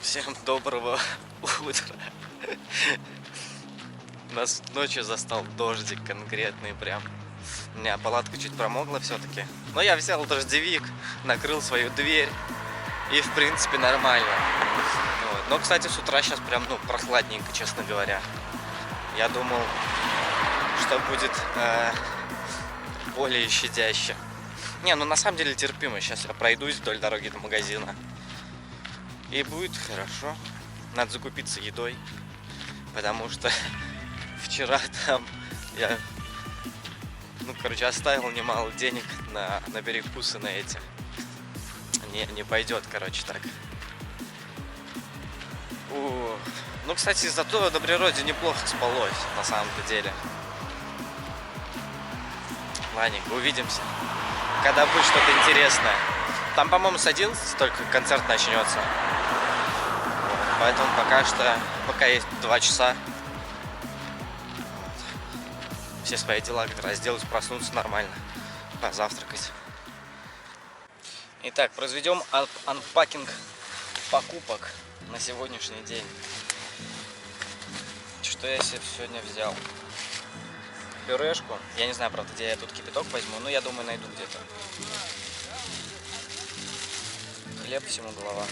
Всем доброго утра. Нас ночью застал дождик конкретный прям. У меня палатка чуть промокла все-таки. Но я взял дождевик, накрыл свою дверь. И в принципе нормально. Вот. Но, кстати, с утра сейчас прям, прохладненько, честно говоря. Я думал, что будет более щадяще. Не, на самом деле терпимо. Сейчас я пройдусь вдоль дороги до магазина. И будет хорошо. Надо закупиться едой. Потому что вчера там я, оставил немало денег на перекусы на эти. Не пойдет, так. Кстати, зато на природе неплохо спалось, на самом-то деле. Ладненько, увидимся, когда будет что-то интересное. Там, по-моему, с 11 только концерт начнется. Поэтому пока есть 2 часа. Все свои дела как раз сделать, проснуться нормально, позавтракать. Итак, произведем анпакинг покупок на сегодняшний день. Что я себе сегодня взял? Пюрешку. Я не знаю, правда, где я тут кипяток возьму, но я думаю, найду где-то. Хлеб всему голова.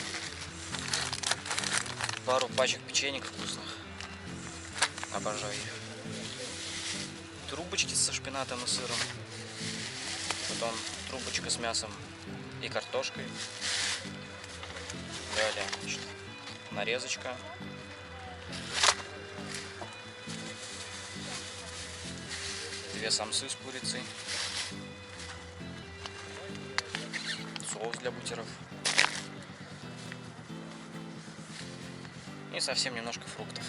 Пару пачек печенек вкусных. Обожаю их. Трубочки со шпинатом и сыром. Потом трубочка с мясом и картошкой. Далее, нарезочка. Две самсы с курицей. Соус для бутеров. И совсем немножко фруктов.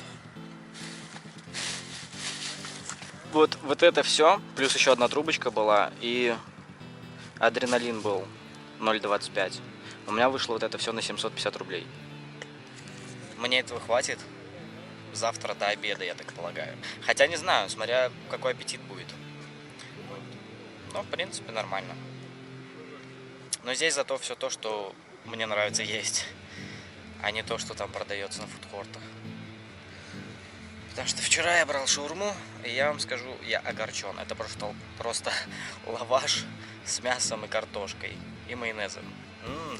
Вот это все. Плюс еще одна трубочка была. И адреналин был 0,25. У меня вышло вот это все на 750 рублей. Мне этого хватит завтра до обеда, я так полагаю. Хотя не знаю, смотря какой аппетит будет. Но в принципе нормально. Но здесь зато все то, что мне нравится есть, а не то, что там продается на фудкортах. Потому что вчера я брал шаурму, и я вам скажу, я огорчен. Это просто лаваш с мясом и картошкой и майонезом.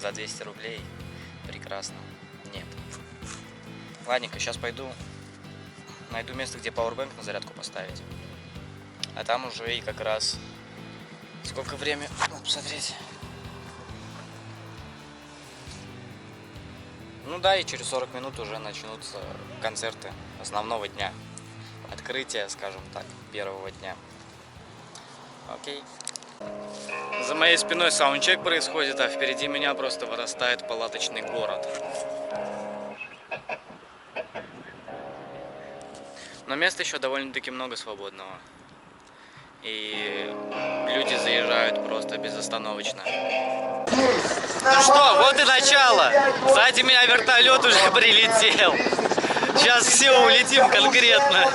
За 200 рублей. Прекрасно. Нет. Ладненько, сейчас пойду. Найду место, где пауэрбэнк на зарядку поставить. А там уже и как раз... Сколько времени? Надо посмотреть. И через 40 минут уже начнутся концерты основного дня. Открытие, скажем так, первого дня. Окей. За моей спиной саундчек происходит, а впереди меня просто вырастает палаточный город. Но места еще довольно-таки много свободного. И люди заезжают просто безостановочно. Ну что, вот и начало. Сзади меня вертолет уже прилетел. Сейчас все улетим конкретно.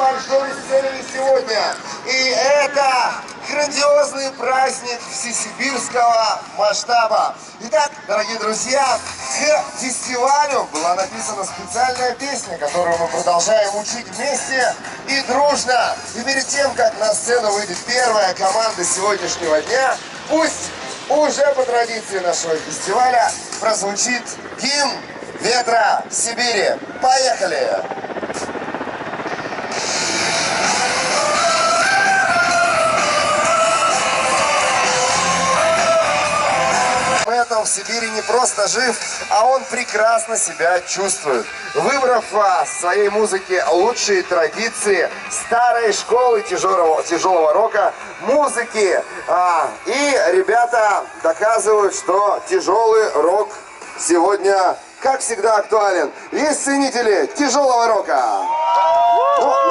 И это грандиозный праздник всесибирского масштаба. Итак, дорогие друзья, к фестивалю была написана специальная песня, которую мы продолжаем учить вместе и дружно. И перед тем, как на сцену выйдет первая команда сегодняшнего дня, пусть уже по традиции нашего фестиваля прозвучит гимн ветра Сибири. Поехали! В Сибири не просто жив, а он прекрасно себя чувствует. Выбрав в своей музыке лучшие традиции старой школы тяжелого рока, музыки. И ребята доказывают, что тяжелый рок сегодня, как всегда, актуален. Есть ценители тяжелого рока?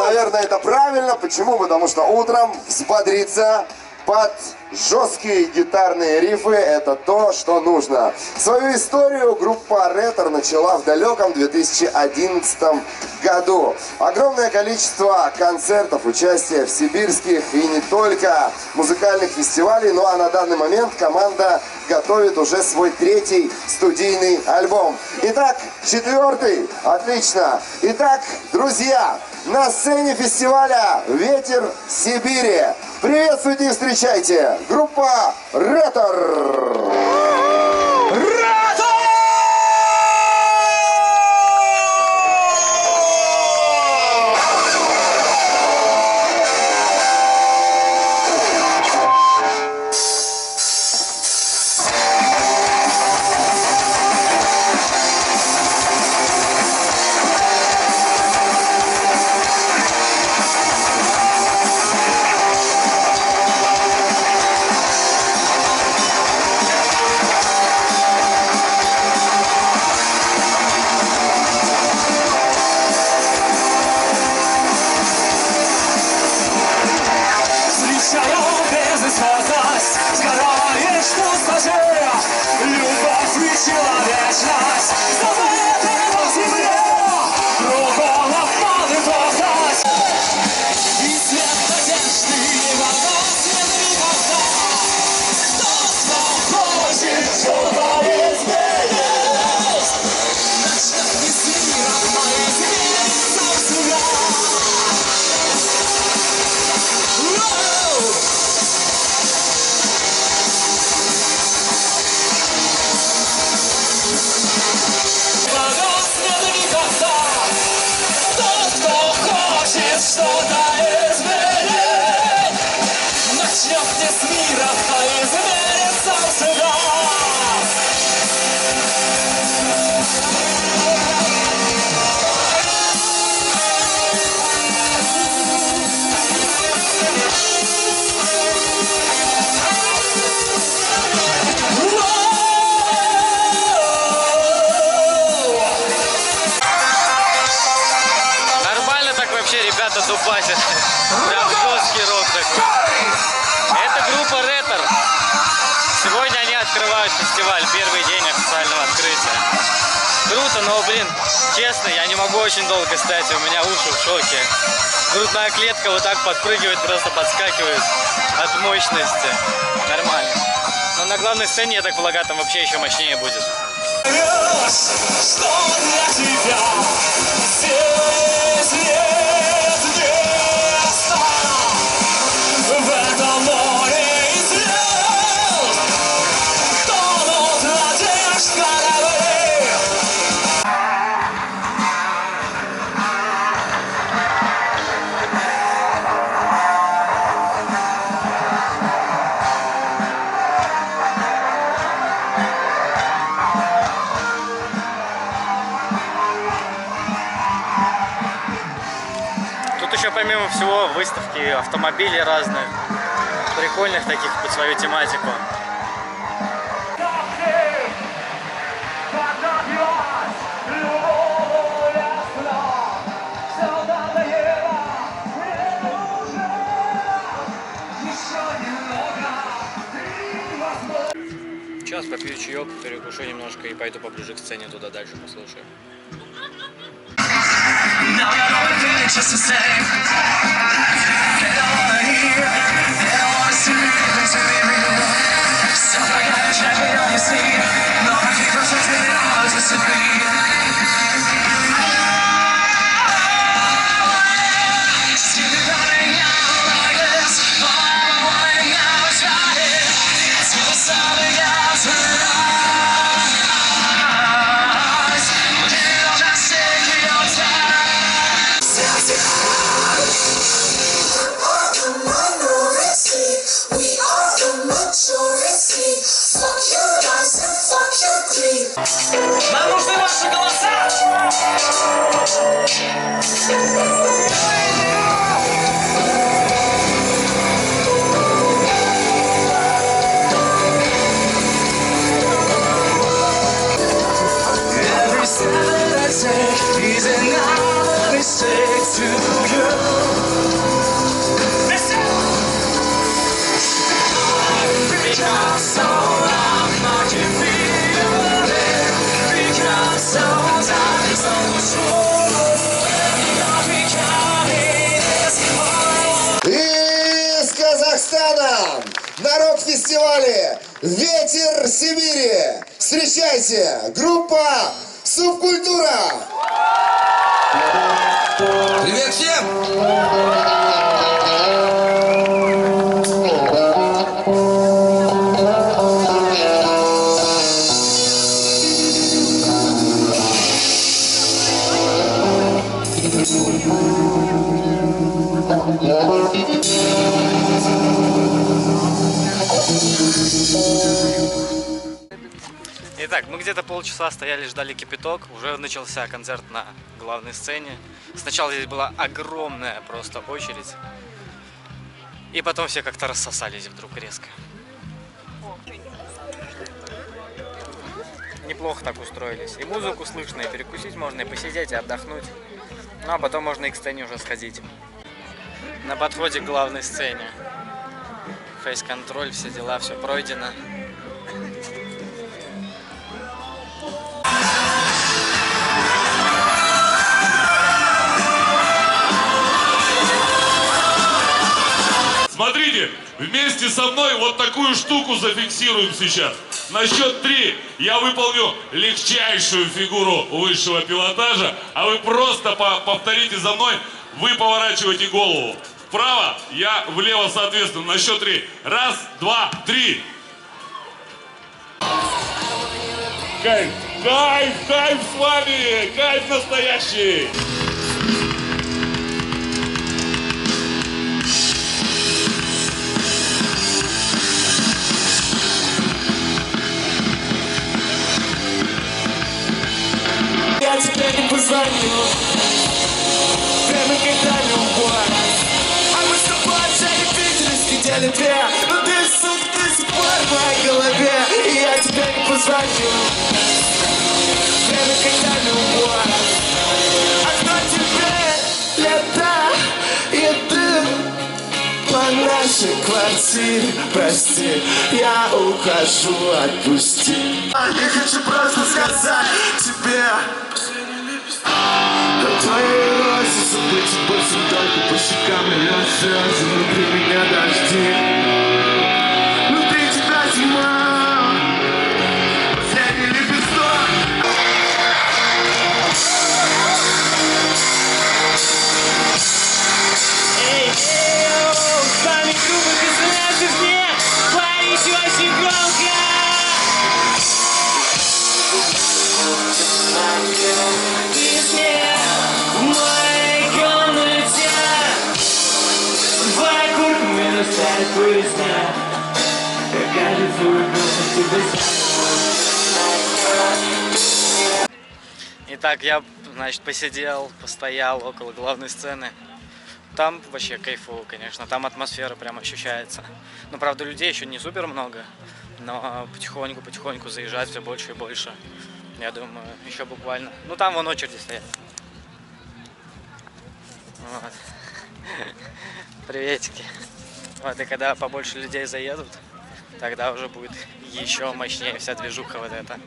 Наверное, это правильно. Почему? Потому что утром взбодриться, под жесткие гитарные рифы — это то, что нужно. Свою историю группа Ретор начала в далеком 2011 году. Огромное количество концертов, участия в сибирских и не только музыкальных фестивалей. Ну а на данный момент команда готовит уже свой 3-й студийный альбом. Итак, 4-й. Отлично. Итак, друзья, на сцене фестиваля «Ветер Сибири». Приветствуйте и встречайте группа Ретор. Ребята дубасят. Прям жесткий рок такой. Это группа Ретор. Сегодня они открывают фестиваль. Первый день официального открытия. Круто, но, блин, честно, я не могу очень долго стоять. У меня уши в шоке. Грудная клетка вот так подпрыгивает, просто подскакивает от мощности. Нормально. Но на главной сцене, я так полагаю, там вообще еще мощнее будет. Что для тебя? Еще помимо всего выставки автомобилей разных, прикольных таких под свою тематику. Сейчас попью чаек, перекушу немножко и пойду поближе к сцене туда дальше послушаю. Just the same. They don't wanna hear, they don't wanna see anything to be real. Stuff I gotta check it on your sleeve. No, I keep protecting it all just to be. Just keep it running out like this. All I'm wanting now is right here. It's gonna sound out to rise. But it'll just take your time. Нам нужны ваши голоса! Every step that I take is another mistake to you. Из Казахстана на рок-фестивале «Ветер Сибири» встречайте, группа «Субкультура». Привет всем! Итак, мы где-то полчаса стояли, ждали кипяток. Уже начался концерт на главной сцене. Сначала здесь была огромная просто очередь. И потом все как-то рассосались вдруг резко. Неплохо так устроились. И музыку слышно, и перекусить можно, и посидеть, и отдохнуть. Ну а потом можно и к сцене уже сходить. На подходе к главной сцене. Фейс-контроль, все дела, все пройдено. Смотрите, вместе со мной вот такую штуку зафиксируем сейчас. На счет 3 я выполню легчайшую фигуру высшего пилотажа, а вы просто повторите за мной, вы поворачиваете голову вправо, я влево соответственно. На счет 3. Раз, два, три. Кайф, кайф, кайф с вами, кайф настоящий. Я тебе не позвоню, время когда любовь. А мы с тобой вообще не виделись недели две, но ты, сука, до сих пор в моей голове. И я тебе не позвоню, время когда любовь. А кто тебе лето и дым по нашей квартире? Прости, я ухожу, отпусти. Я хочу просто сказать тебе, твоей розе забыть больше только по щекам льет слезы, внутри меня дожди, внутри тебя зима, последний лепесток. Эй, с вами группа «Безумных мне», парень очень громко. Итак, я, значит, посидел, постоял около главной сцены. Там вообще кайфово, конечно, там атмосфера прям ощущается. Но, правда, людей еще не супер много, но потихоньку заезжать все больше и больше. Я думаю, еще буквально... Ну, там вон очереди стоят. Вот. Приветики. Вот, и когда побольше людей заедут, тогда уже будет еще мощнее вся движуха вот эта.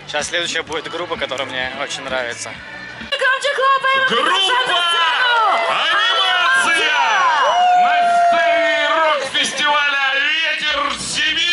Сейчас следующая будет группа, которая мне очень нравится. Группа «Анимация» на сцене рок-фестиваля «Ветер Сибири».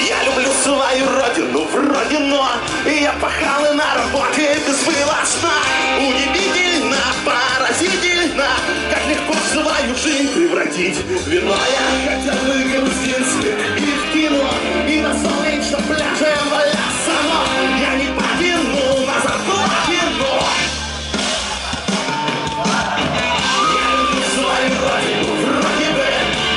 Я люблю свою родину, вроде, но я пахал и на работе безвылазно. Удивительно, поразительно, как легко свою жизнь превратить в вино. Я хотел бы грузинцы и в кино, и на солнечном пляже валяться, но я не потяну на зарплате, но я люблю свою родину, вроде бы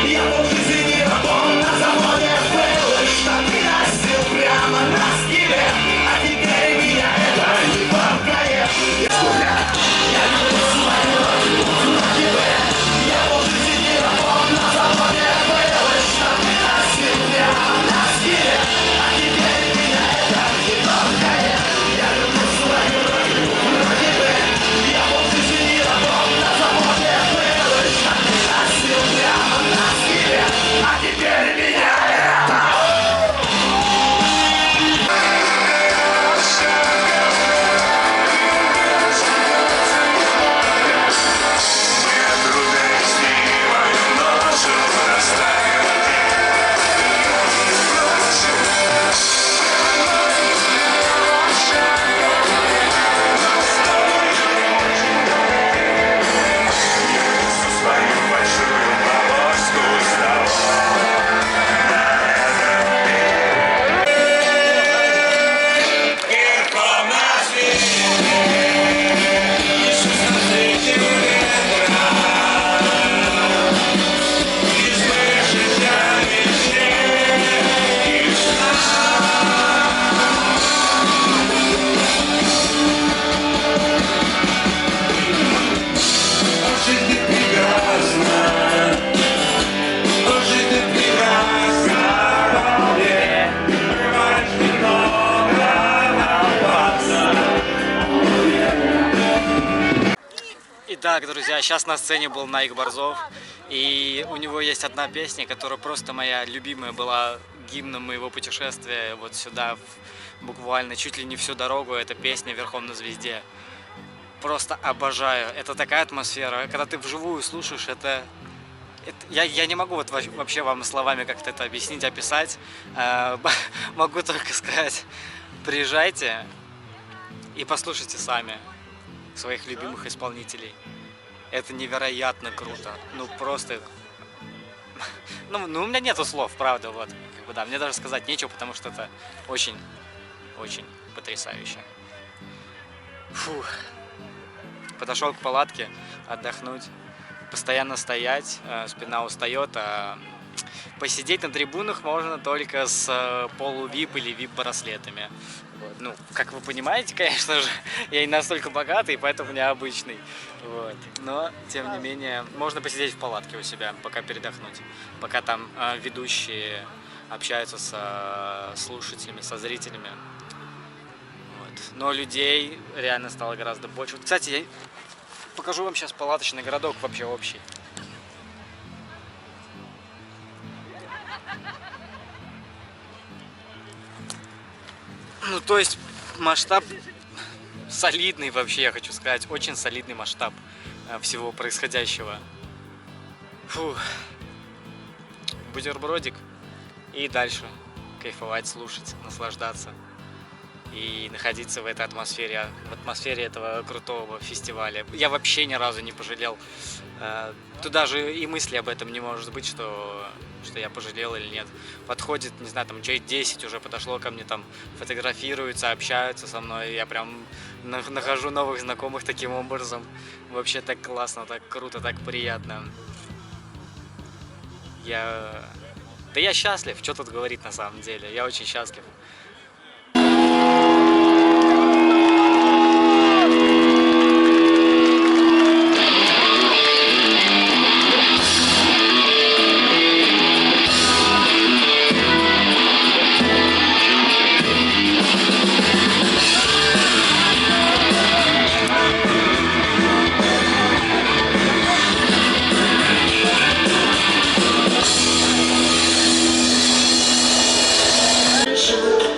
я полжизни не работал на заводе, был и штаны носил прямо на скиле, а теперь меня это не пугает. Итак, друзья, сейчас на сцене был Найк Борзов, и у него есть одна песня, которая просто моя любимая была гимном моего путешествия вот сюда, буквально чуть ли не всю дорогу. Это песня «Верхом на звезде». Просто обожаю. Это такая атмосфера. Когда ты вживую слушаешь, я не могу вот вообще вам словами как-то это объяснить, описать. Могу только сказать, приезжайте и послушайте сами своих любимых исполнителей. Это невероятно круто. Ну просто... Ну, у меня нету слов, правда, вот. Как бы, да, мне даже сказать нечего, потому что это очень потрясающе. Фух. Подошел к палатке отдохнуть. Постоянно стоять, спина устает, а посидеть на трибунах можно только с полу-вип или вип-браслетами. Вот. Ну, как вы понимаете, конечно же, я не настолько богатый, поэтому необычный. Вот. Но, тем не менее, можно посидеть в палатке у себя, пока передохнуть. Пока там ведущие общаются с слушателями, со зрителями. Вот. Но людей реально стало гораздо больше. Вот, кстати, я покажу вам сейчас палаточный городок вообще общий. Ну, то есть масштаб солидный вообще, я хочу сказать, очень солидный масштаб всего происходящего. Фух. Бутербродик и дальше кайфовать, слушать, наслаждаться и находиться в этой атмосфере, в атмосфере этого крутого фестиваля. Я вообще ни разу не пожалел. Тут даже и мысли об этом не может быть, что я пожалел или нет. Подходит, не знаю, там человек 10 уже подошло ко мне, там фотографируются, общаются со мной. Я прям нахожу новых знакомых таким образом. Вообще так классно, так круто, так приятно. Да я счастлив, что тут говорить на самом деле. Я очень счастлив.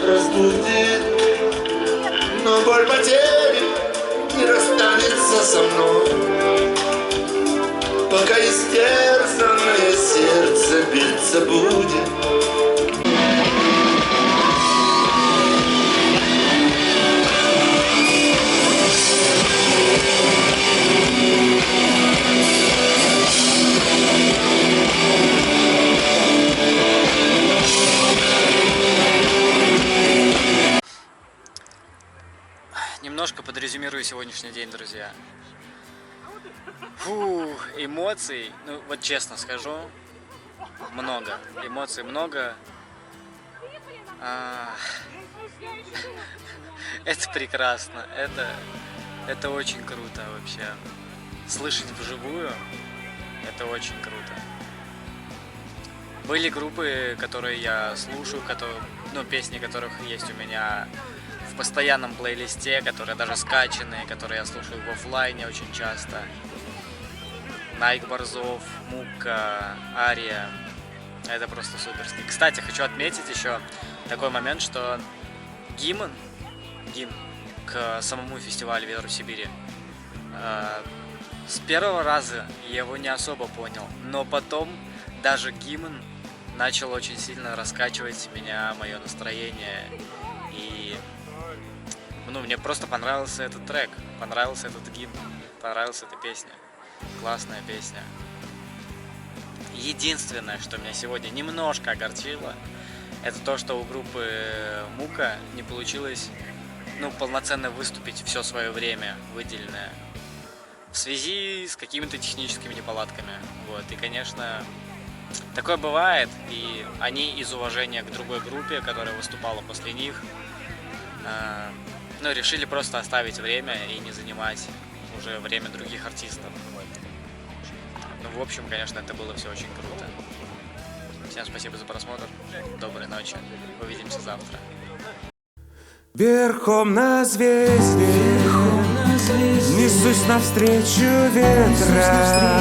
Разбудит, но боль потери не расстанется со мной, пока истерзанное сердце биться будет. Немножко подрезюмирую сегодняшний день, друзья. Фу, эмоций, ну вот честно скажу, много. Эмоций много. Это прекрасно, это очень круто вообще. Слышать вживую, это очень круто. Были группы, которые я слушаю, песни которых есть у меня в постоянном плейлисте, которые даже скачанные, которые я слушаю в офлайне очень часто. Найк Борзов, Мука, Ария. Это просто суперски. Кстати, хочу отметить еще такой момент, что гимн к самому фестивалю «Ветер в Сибири», с первого раза я его не особо понял, но потом даже гимн начал очень сильно раскачивать меня, мое настроение. И мне просто понравился этот трек, понравился этот гимн, понравилась эта песня. Классная песня. Единственное, что меня сегодня немножко огорчило, это то, что у группы Мука не получилось полноценно выступить все свое время выделенное в связи с какими-то техническими неполадками. Вот. И, конечно, такое бывает, и они из уважения к другой группе, которая выступала после них, решили просто оставить время и не занимать уже время других артистов. В общем, конечно, это было все очень круто. Всем спасибо за просмотр. Доброй ночи. Увидимся завтра. Верхом на звезде, несусь Несусь навстречу ветра.